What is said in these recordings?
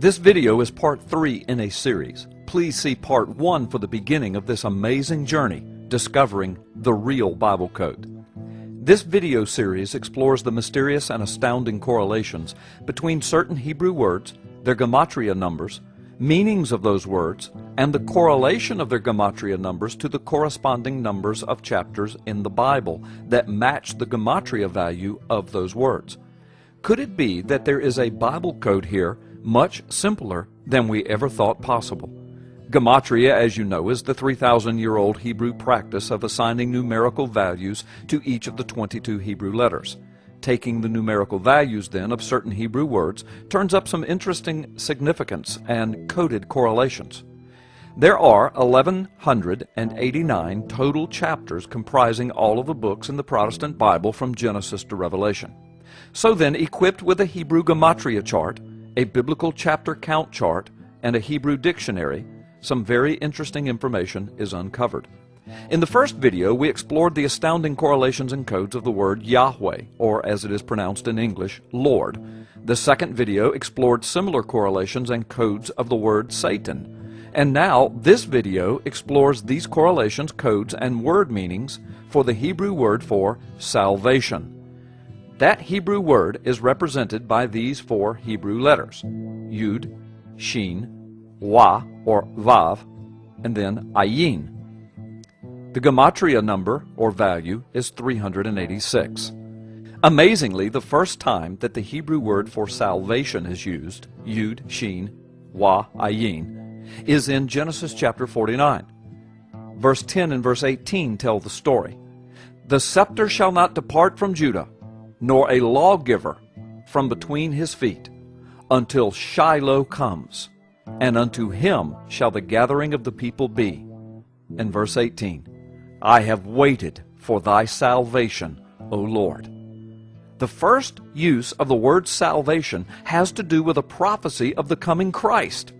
This video is part 3 in a series. Please see part 1 for the beginning of this amazing journey, discovering the real Bible code. This video series explores the mysterious and astounding correlations between certain Hebrew words, their gematria numbers, meanings of those words, and the correlation of their gematria numbers to the corresponding numbers of chapters in the Bible that match the gematria value of those words. Could it be that there is a Bible code here much simpler than we ever thought possible? Gematria, as you know, is the 3,000-year-old Hebrew practice of assigning numerical values to each of the 22 Hebrew letters. Taking the numerical values, then, of certain Hebrew words turns up some interesting significance and coded correlations. There are 1,189 total chapters comprising all of the books in the Protestant Bible from Genesis to Revelation. So then, equipped with a Hebrew gematria chart, a biblical chapter count chart, and a Hebrew dictionary, some very interesting information is uncovered. In the first video, we explored the astounding correlations and codes of the word Yahweh, or as it is pronounced in English, Lord. The second video explored similar correlations and codes of the word Satan. And now, this video explores these correlations, codes, and word meanings for the Hebrew word for salvation. That Hebrew word is represented by these 4 Hebrew letters: Yud, Shin, Wa, or Vav, and then Ayin. The gematria number, or value, is 386. Amazingly, the first time that the Hebrew word for salvation is used, Yud, Shin, Wa, Ayin, is in Genesis chapter 49. Verse 10 and verse 18 tell the story. The scepter shall not depart from Judah, nor a lawgiver from between his feet, until Shiloh comes, and unto him shall the gathering of the people be. And verse 18, I have waited for thy salvation, O Lord. The first use of the word salvation has to do with a prophecy of the coming Christ.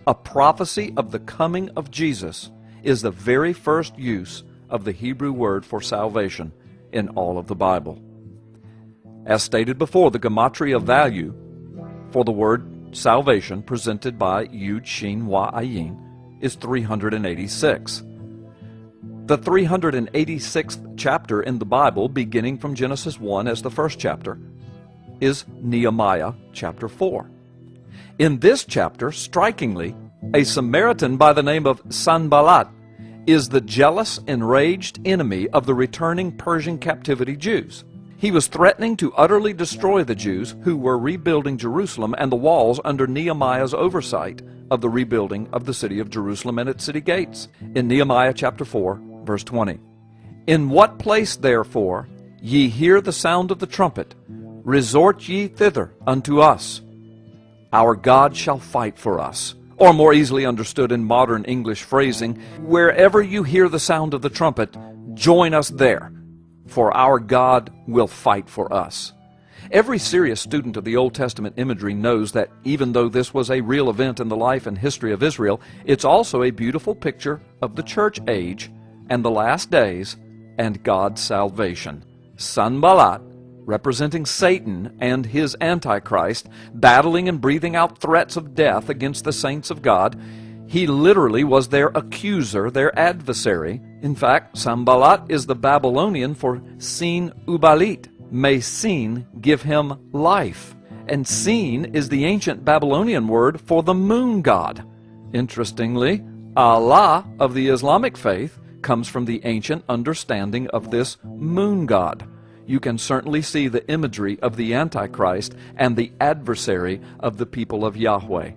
A prophecy of the coming of Jesus is the very first use of the Hebrew word for salvation in all of the Bible. As stated before, the gematria value for the word salvation presented by Yud, Shin, Wa, Ayin is 386. The 386th chapter in the Bible, beginning from Genesis 1 as the first chapter, is Nehemiah chapter 4. In this chapter, strikingly, a Samaritan by the name of Sanballat is the jealous, enraged enemy of the returning Persian captivity Jews. He was threatening to utterly destroy the Jews who were rebuilding Jerusalem and the walls under Nehemiah's oversight of the rebuilding of the city of Jerusalem and its city gates. In Nehemiah chapter 4, verse 20, In what place, therefore, ye hear the sound of the trumpet, resort ye thither unto us. Our God shall fight for us. Or more easily understood in modern English phrasing, wherever you hear the sound of the trumpet, join us there, for our God will fight for us. Every serious student of the Old Testament imagery knows that even though this was a real event in the life and history of Israel, it's also a beautiful picture of the church age and the last days and God's salvation. Sanballat, representing Satan and his Antichrist, battling and breathing out threats of death against the saints of God, he literally was their accuser, their adversary. In fact, Sanballat is the Babylonian for Sin Ubalit. May Sin give him life. And Sin is the ancient Babylonian word for the moon god. Interestingly, Allah of the Islamic faith comes from the ancient understanding of this moon god. You can certainly see the imagery of the Antichrist and the adversary of the people of Yahweh.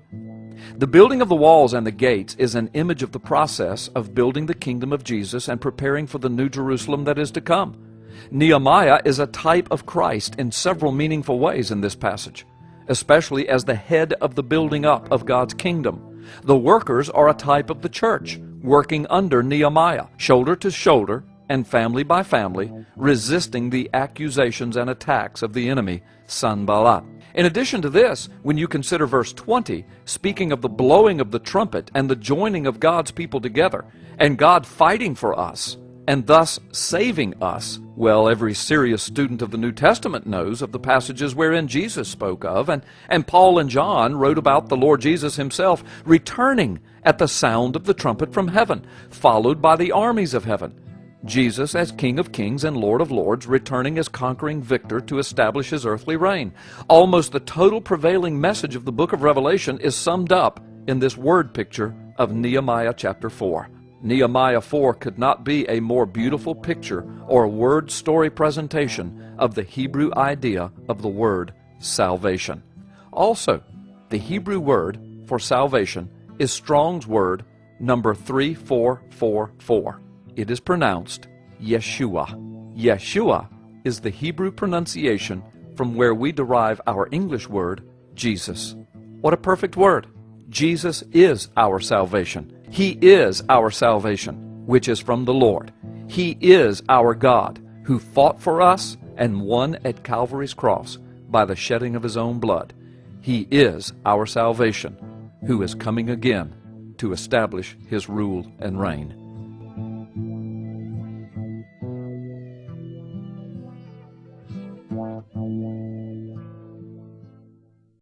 The building of the walls and the gates is an image of the process of building the kingdom of Jesus and preparing for the new Jerusalem that is to come. Nehemiah is a type of Christ in several meaningful ways in this passage, especially as the head of the building up of God's kingdom. The workers are a type of the church, working under Nehemiah, shoulder to shoulder and family by family, resisting the accusations and attacks of the enemy, Sanballat. In addition to this, when you consider verse 20, speaking of the blowing of the trumpet and the joining of God's people together, and God fighting for us, and thus saving us. Well, every serious student of the New Testament knows of the passages wherein Jesus spoke of, and Paul and John wrote about the Lord Jesus himself returning at the sound of the trumpet from heaven, followed by the armies of heaven. Jesus as King of Kings and Lord of Lords, returning as conquering victor to establish his earthly reign. Almost the total prevailing message of the book of Revelation is summed up in this word picture of Nehemiah chapter 4. Nehemiah 4 could not be a more beautiful picture or word story presentation of the Hebrew idea of the word salvation. Also, the Hebrew word for salvation is Strong's word number 3444. It is pronounced Yeshua. Yeshua is the Hebrew pronunciation from where we derive our English word Jesus. What a perfect word! Jesus is our salvation. He is our salvation, which is from the Lord. He is our God, who fought for us and won at Calvary's cross by the shedding of his own blood. He is our salvation, who is coming again to establish his rule and reign.